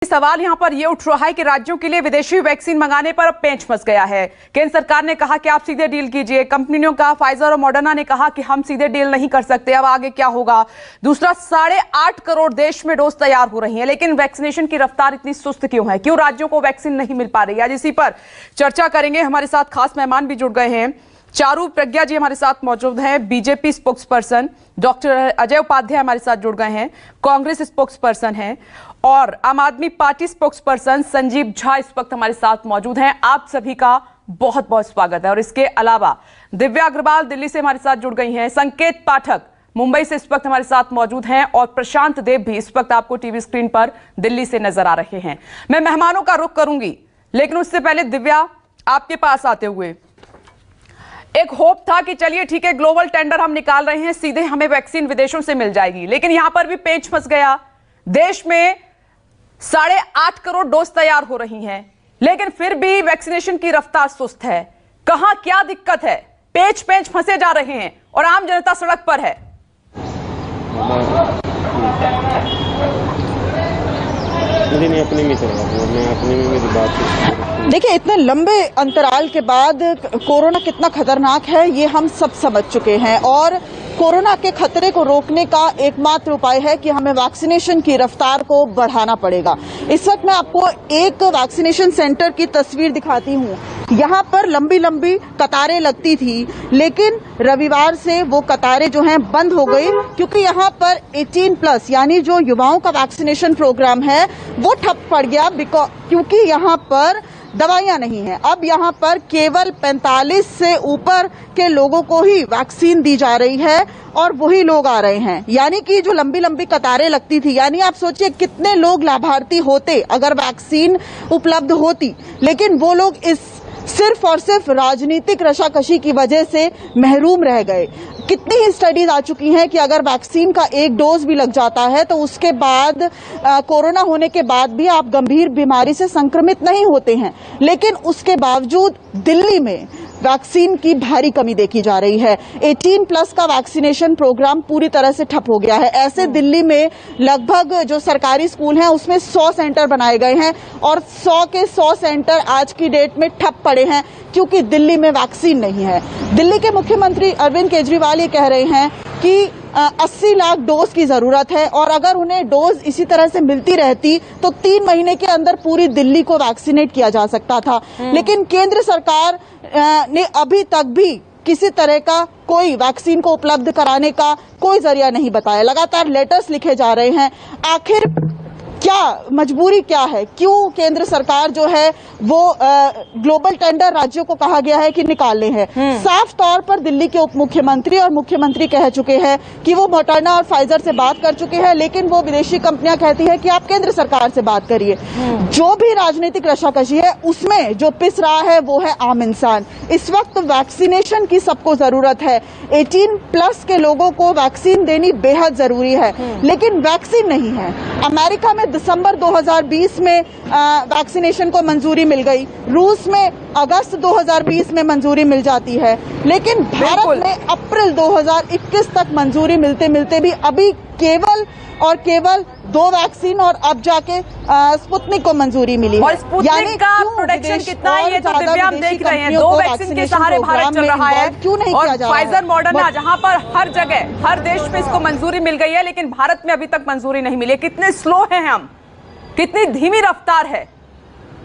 सवाल यहां पर यह उठ रहा है कि राज्यों के लिए विदेशी वैक्सीन मंगाने पर अब पेंच फंस गया है। केंद्र सरकार ने कहा कि आप सीधे डील कीजिए, कंपनियों का फाइजर और मॉडर्ना ने कहा कि हम सीधे डील नहीं कर सकते। अब आगे क्या होगा? दूसरा, 8.5 करोड़ देश में डोज तैयार हो रही है, लेकिन वैक्सीनेशन की रफ्तार इतनी सुस्त क्यों है? क्यों राज्यों को वैक्सीन नहीं मिल पा रही है? आज इसी पर चर्चा करेंगे। हमारे साथ खास मेहमान भी जुड़ गए हैं। चारू प्रज्ञा जी हमारे साथ मौजूद हैं, BJP spokesperson. Doctor Ajay Upadhyay हमारे साथ जुड़ गए हैं, कांग्रेस स्पोक्स पर्सन हैं, और आम आदमी party spokes person Sanjeev Jha इस वक्त हमारे साथ मौजूद हैं। आप सभी का बहुत बहुत स्वागत है। और इसके अलावा दिव्या अग्रवाल दिल्ली से हमारे साथ जुड़ गई हैं, संकेत पाठक मुंबई से इस वक्त हमारे साथ मौजूद हैं, और प्रशांत देव भी इस वक्त आपको टीवी स्क्रीन पर दिल्ली से नजर आ रहे हैं। मैं मेहमानों का रुख करूंगी, लेकिन उससे पहले दिव्या, आपके पास आते हुए एक होप था कि चलिए ठीक है, ग्लोबल टेंडर हम निकाल रहे हैं, सीधे हमें वैक्सीन विदेशों से मिल जाएगी, लेकिन यहां पर भी पेंच फंस गया। देश में 8.5 करोड़ डोज तैयार हो रही हैं, लेकिन फिर भी वैक्सीनेशन की रफ्तार सुस्त है। कहां क्या दिक्कत है? पेंच फंसे जा रहे हैं और आम जनता सड़क पर है। देखिए, इतने लंबे अंतराल के बाद कोरोना कितना खतरनाक है ये हम सब समझ चुके हैं, और कोरोना के खतरे को रोकने का एकमात्र उपाय है कि हमें वैक्सीनेशन की रफ्तार को बढ़ाना पड़ेगा। इस वक्त मैं आपको एक वैक्सीनेशन सेंटर की तस्वीर दिखाती हूँ। यहाँ पर लंबी लंबी कतारें लगती थी, लेकिन रविवार से वो कतारें जो हैं बंद हो गई, क्योंकि यहाँ पर 18+ यानी जो युवाओं का वैक्सीनेशन प्रोग्राम है वो ठप पड़ गया, क्योंकि यहाँ पर दवाइयां नहीं है। अब यहाँ पर केवल 45 से ऊपर के लोगों को ही वैक्सीन दी जा रही है, और वही लोग आ रहे हैं। यानी कि जो लंबी लंबी कतारें लगती थी, यानी आप सोचिए कितने लोग लाभार्थी होते अगर वैक्सीन उपलब्ध होती, लेकिन वो लोग इस सिर्फ और सिर्फ राजनीतिक रशाकशी की वजह से महरूम रह गए। कितनी ही स्टडीज आ चुकी हैं कि अगर वैक्सीन का एक डोज भी लग जाता है तो उसके बाद कोरोना होने के बाद भी आप गंभीर बीमारी से संक्रमित नहीं होते हैं, लेकिन उसके बावजूद दिल्ली में वैक्सीन की भारी कमी देखी जा रही है। 18+ का वैक्सीनेशन प्रोग्राम पूरी तरह से ठप हो गया है। ऐसे दिल्ली में लगभग जो सरकारी स्कूल हैं उसमें 100 सेंटर बनाए गए हैं, और 100 के 100 सेंटर आज की डेट में ठप पड़े हैं, क्योंकि दिल्ली में वैक्सीन नहीं है। दिल्ली के मुख्यमंत्री अरविंद केजरीवाल ये कह रहे हैं कि 80 लाख डोज की जरूरत है, और अगर उन्हें डोज इसी तरह से मिलती रहती तो 3 महीने के अंदर पूरी दिल्ली को वैक्सीनेट किया जा सकता था। लेकिन केंद्र सरकार ने अभी तक भी किसी तरह का कोई वैक्सीन को उपलब्ध कराने का कोई जरिया नहीं बताया। लगातार लेटर्स लिखे जा रहे हैं। आखिर क्या मजबूरी क्या है? क्यों केंद्र सरकार जो है वो ग्लोबल टेंडर राज्यों को कहा गया है कि निकालने हैं? साफ तौर पर दिल्ली के उप मुख्यमंत्री और मुख्यमंत्री कह चुके हैं कि वो मॉडर्ना और फाइजर से बात कर चुके हैं, लेकिन वो विदेशी कंपनियां कहती है कि आप केंद्र सरकार से बात करिए। जो भी राजनीतिक रशाकशी है उसमें जो पिस रहा है वो है आम इंसान। इस वक्त वैक्सीनेशन की सबको जरूरत है। 18+ के लोगों को वैक्सीन देनी बेहद जरूरी है, लेकिन वैक्सीन नहीं है। अमेरिका में दिसंबर 2020 में वैक्सीनेशन को मंजूरी मिल गई, रूस में अगस्त 2020 में मंजूरी मिल जाती है, लेकिन भारत में अप्रैल 2021 तक मंजूरी मिलते मिलते भी अभी केवल और केवल 2 वैक्सीन और अब जाके स्पुतनिक को मंजूरी मिली और है। स्पुतनिक का प्रोडक्शन कितना है ये तो दिव्या हम देख रहे हैं। 2 वैक्सीन के सहारे भारत चल रहा है, क्यों नहीं और किया जा रहा है? फाइजर मॉडर्ना जहां पर हर जगह हर देश में इसको मंजूरी मिल गई है, लेकिन भारत में अभी तक मंजूरी नहीं मिली है। कितने स्लो हैं हम, कितनी धीमी रफ्तार है।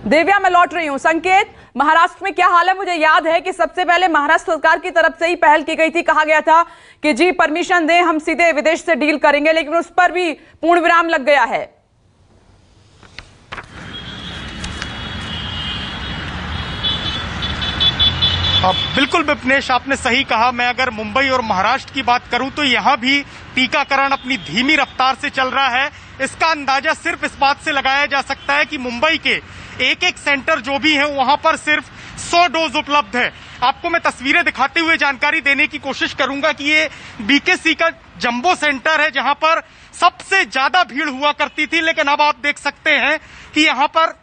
दिव्या, मैं लौट रही हूं। संकेत, महाराष्ट्र में क्या हाल है? मुझे याद है कि सबसे पहले महाराष्ट्र सरकार की तरफ से ही पहल की गई थी, कहा गया था कि जी परमिशन दें, हम सीधे विदेश से डील करेंगे, लेकिन उस पर भी पूर्ण विराम लग गया है। बिल्कुल विपनेश, आपने सही कहा। मैं अगर मुंबई और महाराष्ट्र की बात करूं तो यहां भी टीकाकरण अपनी धीमी रफ्तार से चल रहा है। इसका अंदाजा सिर्फ इस बात से लगाया जा सकता है कि मुंबई के एक सेंटर जो भी हैं वहां पर सिर्फ 100 डोज उपलब्ध है। आपको मैं तस्वीरें दिखाते हुए जानकारी देने की कोशिश करूंगा कि ये बीकेसी का जंबो सेंटर है, जहां पर सबसे ज्यादा भीड़ हुआ करती थी, लेकिन अब आप देख सकते हैं कि यहां पर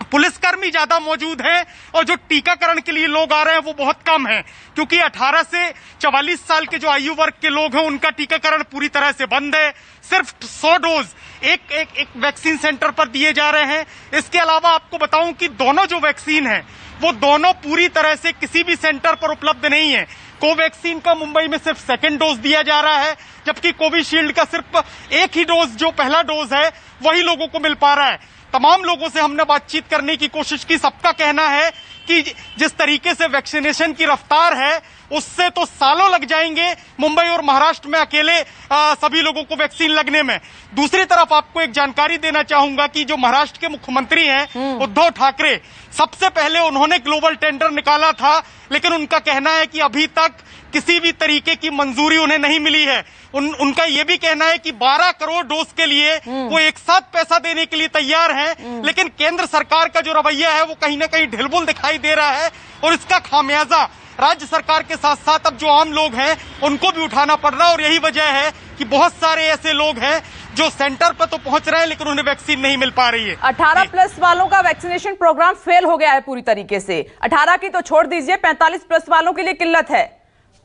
पुलिसकर्मी ज्यादा मौजूद हैं और जो टीकाकरण के लिए लोग आ रहे हैं वो बहुत कम हैं, क्योंकि 18 से 44 साल के जो आयु वर्ग के लोग हैं उनका टीकाकरण पूरी तरह से बंद है। सिर्फ 100 डोज एक वैक्सीन सेंटर पर दिए जा रहे हैं। इसके अलावा आपको बताऊं कि दोनों जो वैक्सीन है वो दोनों पूरी तरह से किसी भी सेंटर पर उपलब्ध नहीं है। कोवैक्सीन का मुंबई में सिर्फ सेकेंड डोज दिया जा रहा है, जबकि कोविशील्ड का सिर्फ एक ही डोज, जो पहला डोज है, वही लोगों को मिल पा रहा है। तमाम लोगों से हमने बातचीत करने की कोशिश की। सबका कहना है कि जिस तरीके से वैक्सीनेशन की रफ्तार है उससे तो सालों लग जाएंगे मुंबई और महाराष्ट्र में अकेले सभी लोगों को वैक्सीन लगने में। दूसरी तरफ आपको एक जानकारी देना चाहूंगा कि जो महाराष्ट्र के मुख्यमंत्री हैं उद्धव ठाकरे, सबसे पहले उन्होंने ग्लोबल टेंडर निकाला था, लेकिन उनका कहना है कि अभी तक किसी भी तरीके की मंजूरी उन्हें नहीं मिली है। उनका यह भी कहना है कि 12 करोड़ डोज के लिए वो एक साथ पैसा देने के लिए तैयार हैं, लेकिन केंद्र सरकार का जो रवैया है वो कहीं ना कहीं ढिलमुल दिखाई दे रहा है और इसका खामियाजा राज्य सरकार के साथ साथ अब जो आम लोग हैं उनको भी उठाना पड़ रहा है। और यही वजह है कि बहुत सारे ऐसे लोग हैं जो सेंटर पर तो पहुंच रहे हैं लेकिन उन्हें वैक्सीन नहीं मिल पा रही है। 18+ वालों का वैक्सीनेशन प्रोग्राम फेल हो गया है पूरी तरीके से। 18 की तो छोड़ दीजिए, 45+ वालों के लिए किल्लत है।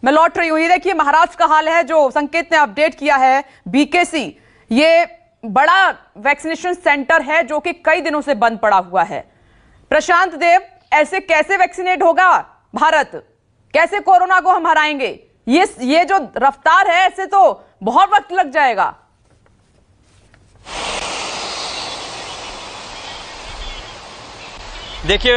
मैं लौट रही हूं, ये देखिए महाराष्ट्र का हाल है जो संकेत ने अपडेट किया है। बीकेसी ये बड़ा वैक्सीनेशन सेंटर है जो कि कई दिनों से बंद पड़ा हुआ है। प्रशांत देव, ऐसे कैसे वैक्सीनेट होगा भारत? कैसे कोरोना को हम हराएंगे? ये जो रफ्तार है ऐसे तो बहुत वक्त लग जाएगा। देखिए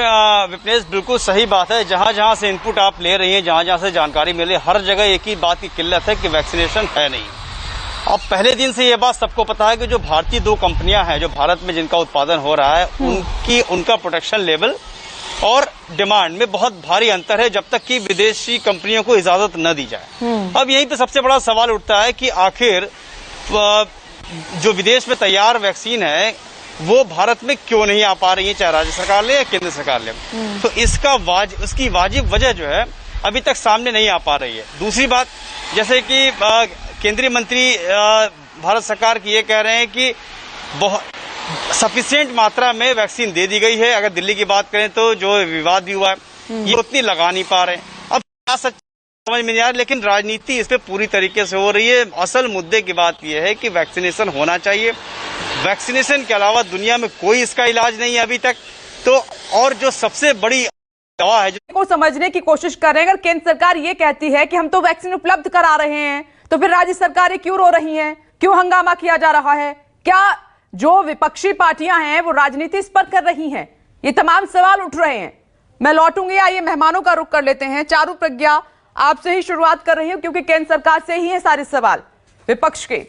विपनेश, बिल्कुल सही बात है। जहां जहां से इनपुट आप ले रही हैं, जहां जहां से जानकारी मिली, हर जगह एक ही बात की किल्लत है कि वैक्सीनेशन है नहीं। अब पहले दिन से ये बात सबको पता है कि जो भारतीय 2 कंपनियां हैं जो भारत में जिनका उत्पादन हो रहा है उनका प्रोटेक्शन लेवल और डिमांड में बहुत भारी अंतर है जब तक कि विदेशी कंपनियों को इजाजत न दी जाए। अब यहीं पे सबसे बड़ा सवाल उठता है कि आखिर जो विदेश में तैयार वैक्सीन है वो भारत में क्यों नहीं आ पा रही है, चाहे राज्य सरकार ले या केंद्र सरकार ले। तो उसकी वाजिब वजह जो है अभी तक सामने नहीं आ पा रही है। दूसरी बात, जैसे कि केंद्रीय मंत्री भारत सरकार की ये कह रहे हैं कि बहुत सफिशिएंट मात्रा में वैक्सीन दे दी गई है। अगर दिल्ली की बात करें तो जो विवाद भी हुआ है ये उतनी लगा नहीं पा रहे। अब क्या सच समझ में नहीं आ रहा, लेकिन राजनीति इस पे पूरी तरीके से हो रही है। असल मुद्दे की बात यह है कि वैक्सीनेशन होना चाहिए। वैक्सीनेशन के अलावा दुनिया में कोई इसका इलाज नहीं है अभी तक। तो और जो सबसे बड़ी दवा है को समझने की कोशिश कर रहे हैं, अगर केंद्र सरकार ये कहती है कि हम तो वैक्सीन उपलब्ध करा रहे हैं, तो फिर राज्य सरकारें क्यों रो रही हैं? क्यों हंगामा किया जा रहा है? क्या जो विपक्षी पार्टियां हैं वो राजनीति इस पर कर रही हैं? ये तमाम सवाल उठ रहे हैं। मैं लौटूंगी, आइए मेहमानों का रुख कर लेते हैं। चारू प्रज्ञा, आपसे ही शुरुआत कर रही हूं क्योंकि केंद्र सरकार से ही है सारे सवाल विपक्ष के।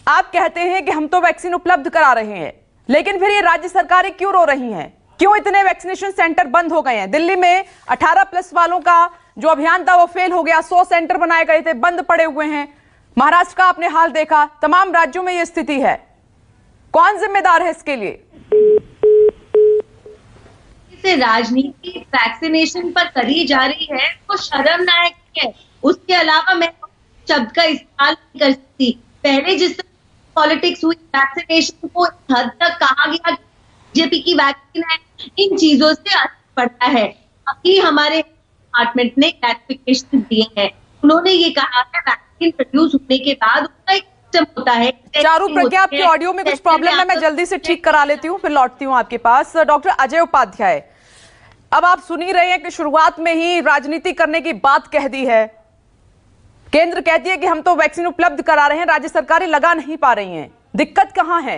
आप कहते हैं कि हम तो वैक्सीन उपलब्ध करा रहे हैं, लेकिन फिर ये राज्य सरकारें क्यों रो रही हैं? क्यों इतने वैक्सीनेशन सेंटर बंद हो गए हैं? दिल्ली में 18+ वालों का जो अभियान था वो फेल हो गया। 100 सेंटर बनाए गए थे, बंद पड़े हुए हैं। महाराष्ट्र का आपने हाल देखा, तमाम राज्यों में ये स्थिति है। कौन जिम्मेदार है इसके लिए? से राजनीति वैक्सीनेशन पर करी जा रही है वो शर्मनाक है। उसके अलावा मैं शब्द का इस्तेमाल नहीं कर सकती। पहले जिस पॉलिटिक्स हुई वैक्सीनेशन को हद तक कहा गया बीजेपी की वैक्सीन है, इन चीजों से असर पड़ता है। अभी हमारे डिपार्टमेंट ने क्लैरिफिकेशन दिए हैं। उन्होंने ये कहा है वैक्सीन प्रोड्यूस होने के बाद उसका एक सिस्टम होता है। चारू प्रज्ञा, आपके ऑडियो में कुछ प्रॉब्लम है, मैं जल्दी से ठीक करा लेती हूँ, फिर लौटती हूँ आपके पास। डॉक्टर अजय उपाध्याय, अब आप सुन ही रहे हैं कि शुरुआत में ही राजनीति करने की बात कह दी है। केंद्र कहती है कि हम तो वैक्सीन उपलब्ध करा रहे हैं, राज्य सरकारें लगा नहीं पा रही हैं। दिक्कत कहां है?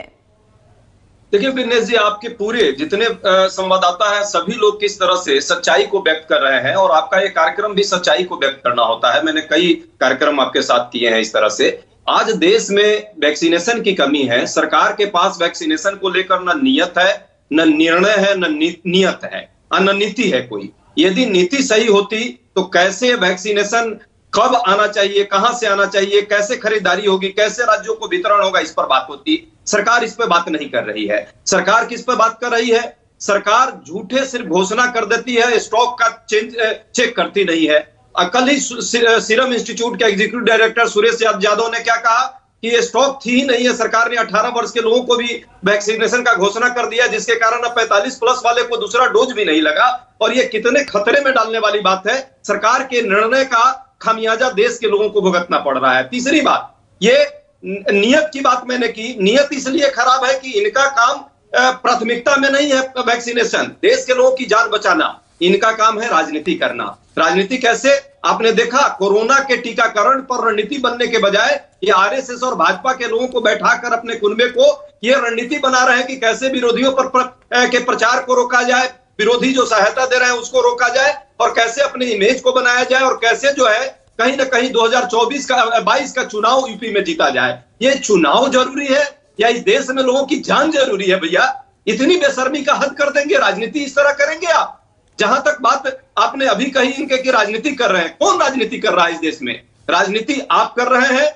देखिए विनेश जी, आपके पूरे जितने संवाददाता हैं सभी लोग किस तरह से सच्चाई को व्यक्त कर रहे हैं और आपका ये कार्यक्रम भी सच्चाई को व्यक्त करना होता है। मैंने कई कार्यक्रम आपके साथ किए हैं इस तरह से। आज देश में वैक्सीनेशन की कमी है। सरकार के पास वैक्सीनेशन को लेकर न नियत है, न निर्णय है, न नियत है, न नीति है कोई। यदि नीति सही होती तो कैसे वैक्सीनेशन कब आना चाहिए, कहां से आना चाहिए, कैसे खरीदारी होगी, कैसे राज्यों को वितरण होगा, इस पर बात होती। सरकार इस पर बात नहीं कर रही है। सरकार किस पर बात कर रही है? सरकार झूठे सिर्फ घोषणा कर देती है, स्टॉक का चेक करती नहीं है। कल ही सीरम इंस्टीट्यूट के एग्जीक्यूटिव डायरेक्टर सुरेश यादव ने क्या कहा कि ये स्टॉक थी ही नहीं है। सरकार ने 18 वर्ष के लोगों को भी वैक्सीनेशन का घोषणा कर दिया, जिसके कारण अब 45 प्लस वाले को दूसरा डोज भी नहीं लगा। और ये कितने खतरे में डालने वाली बात है। सरकार के निर्णय का खामियाजा देश के लोगों को भुगतना पड़ रहा है। तीसरी बात, ये नियत की बात मैंने की। नियत इसलिए खराब है कि इनका काम प्राथमिकता में नहीं है वैक्सीनेशन, देश के लोगों की जान बचाना। इनका काम है राजनीति करना। राजनीति कैसे? आपने देखा कोरोना के टीकाकरण पर रणनीति बनने के बजाय ये आरएसएस और भाजपा के लोगों को बैठाकर अपने कुनबे को ये रणनीति बना रहे हैं कि कैसे विरोधियों के प्रचार को रोका जाए, विरोधी जो सहायता दे रहे हैं उसको रोका जाए, और कैसे अपने इमेज को बनाया जाए, और कैसे जो है कहीं ना कहीं 2022 का चुनाव यूपी में जीता जाए। ये चुनाव जरूरी है या इस देश में लोगों की जान जरूरी है? भैया इतनी बेशर्मी का हद कर देंगे, राजनीति इस तरह करेंगे आप? जहां तक बात आपने अभी कही इनके कि राजनीति कर रहे हैं, कौन राजनीति कर रहा है इस देश में? राजनीति आप कर रहे हैं,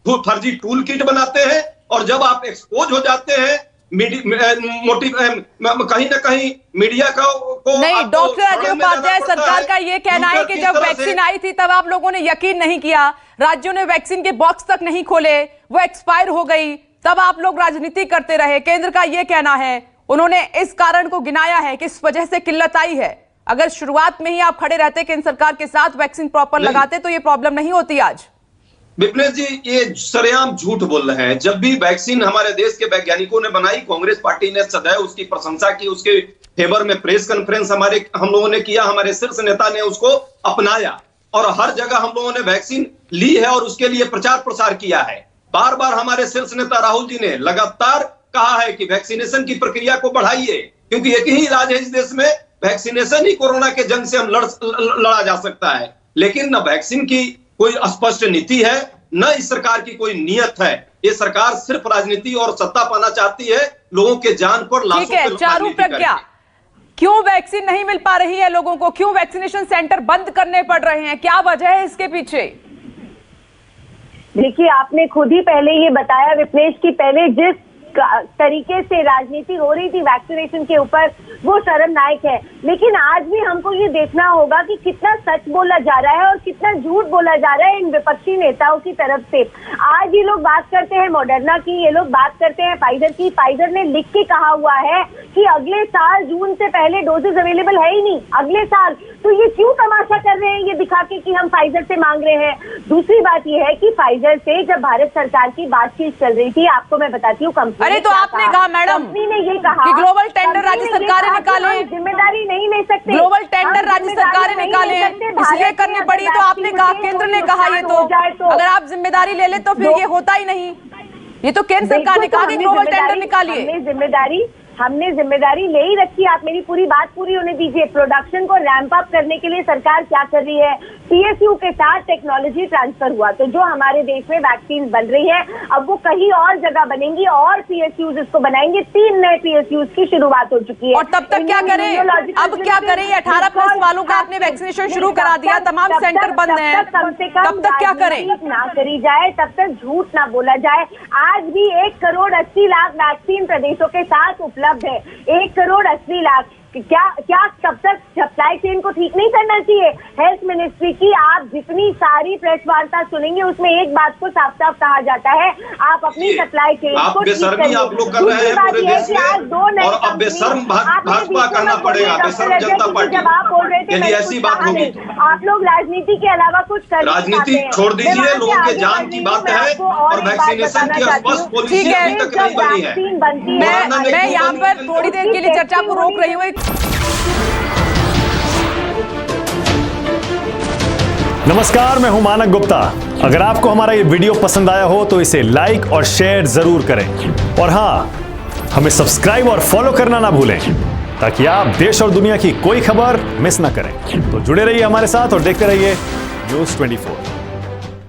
फर्जी टूल किट बनाते हैं, और जब आप एक्सपोज हो जाते हैं कहीं ना कहीं मीडिया को नहीं। डॉक्टर अजय उपाध्याय, सरकार का ये कहना है कि जब वैक्सीन आई थी तब आप लोगों ने यकीन नहीं किया, राज्यों ने वैक्सीन के बॉक्स तक नहीं खोले, वो एक्सपायर हो गई, तब आप लोग राजनीति करते रहे। केंद्र का ये कहना है, उन्होंने इस कारण को गिनाया है कि इस वजह से किल्लत आई है। अगर शुरुआत में ही आप खड़े रहते केंद्र सरकार के साथ, वैक्सीन प्रॉपर लगाते, तो ये प्रॉब्लम नहीं होती आज। विप्लेश जी, ये सरेआम झूठ बोल रहे हैं। जब भी वैक्सीन हमारे देश के वैज्ञानिकों ने बनाई, कांग्रेस पार्टी ने सदैव उसकी प्रशंसा की, उसके फेवर में प्रेस कॉन्फ्रेंस हम लोगों ने किया, हमारे शीर्ष नेता ने उसको अपनाया, और हर जगह हम लोगों ने वैक्सीन ली है और उसके लिए प्रचार प्रसार किया है। बार बार हमारे शीर्ष नेता राहुल जी ने लगातार कहा है कि वैक्सीनेशन की प्रक्रिया को बढ़ाइए, क्योंकि एक ही इलाज है इस देश में, वैक्सीनेशन ही कोरोना के जंग से हम लड़ा जा सकता है। लेकिन न वैक्सीन की कोई स्पष्ट नीति है, न इस सरकार की कोई नियत है। ये सरकार सिर्फ राजनीति और सत्ता पाना चाहती है, लोगों के जान पर लाशों पे चारू प्रज्ञा, क्यों वैक्सीन नहीं मिल पा रही है लोगों को? क्यों वैक्सीनेशन सेंटर बंद करने पड़ रहे हैं? क्या वजह है इसके पीछे? देखिए, आपने खुद ही पहले ये बताया विप्लेश की पहले जिस तरीके से राजनीति हो रही थी वैक्सीनेशन के ऊपर, वो शर्मनाक है। लेकिन आज भी हमको ये देखना होगा कि कितना सच बोला जा रहा है और कितना झूठ बोला जा रहा है इन विपक्षी नेताओं की तरफ से। आज ये लोग बात करते हैं मॉडर्ना की, ये लोग बात करते हैं फाइजर की। फाइजर ने लिख के कहा हुआ है कि अगले साल जून से पहले डोजेज अवेलेबल है ही नहीं, अगले साल। तो ये क्यों तमाशा कर रहे हैं ये दिखा के कि हम फाइजर से मांग रहे हैं? दूसरी बात ये है कि फाइजर से जब भारत सरकार की बातचीत चल रही थी, आपको मैं बताती हूँ, कंपनी अरे तो आपने कहा मैडम कंपनी ने ये कहा कि ग्लोबल टेंडर राज्य सरकारें निकाले, जिम्मेदारी नहीं ले सकते, ग्लोबल टेंडर राज्य सरकारें निकाले, इसलिए करनी पड़ी। तो आपने कहा, केंद्र ने कहा, ये तो अगर आप जिम्मेदारी ले ले तो फिर ये होता ही नहीं। ये तो केंद्र सरकार ने कहा कि ग्लोबल टेंडर निकालिए। हमने जिम्मेदारी ले ही रखी। आप मेरी पूरी बात पूरी होने दीजिए। प्रोडक्शन को रैंप अप करने के लिए सरकार क्या कर रही है? पीएसयू के साथ टेक्नोलॉजी ट्रांसफर हुआ, तो जो हमारे देश में वैक्सीन बन रही है अब वो कहीं और जगह बनेंगी और पीएसयूज इसको बनाएंगे। 3 नए पीएसयूज की शुरुआत हो चुकी है। और तब तक क्या करें? अब क्या करें? 18 प्लस वालों का आपने वैक्सीनेशन शुरू करा दिया, तमाम सेंटर बंद हैं, तब तक क्या करें? ना करी जाए, तब तक झूठ ना बोला जाए। आज भी 1,80,00,000 वैक्सीन प्रदेशों के साथ उपलब्ध है। 1,80,00,000 क्या तब तक सप्लाई चेन को ठीक नहीं करना चाहिए? हेल्थ मिनिस्ट्री की आप जितनी सारी प्रेस वार्ता सुनेंगे उसमें एक बात को साफ साफ कहा जाता है, आप अपनी सप्लाई चेन को ठीक करिए। आप लोग कर रहे हैं पूरे देश में, और अब बेशर्म भाजपा कहना पड़ेगा, बेशर्म जनता पार्टी। जब आप बोल रहे थे यदि ऐसी बात होगी, आप लोग राजनीति के अलावा कुछ कर राजनीति छोड़ दीजिए, लोगों के जान की बात है और वैक्सीनेशन की स्पष्ट पॉलिसी अभी तक नहीं बनी है। मैं यहाँ पर थोड़ी देर के लिए चर्चा को रोक रही हूँ। नमस्कार, मैं हूं मानक गुप्ता। अगर आपको हमारा ये वीडियो पसंद आया हो तो इसे लाइक और शेयर जरूर करें, और हां, हमें सब्सक्राइब और फॉलो करना ना भूलें ताकि आप देश और दुनिया की कोई खबर मिस ना करें। तो जुड़े रहिए हमारे साथ और देखते रहिए न्यूज़ 24।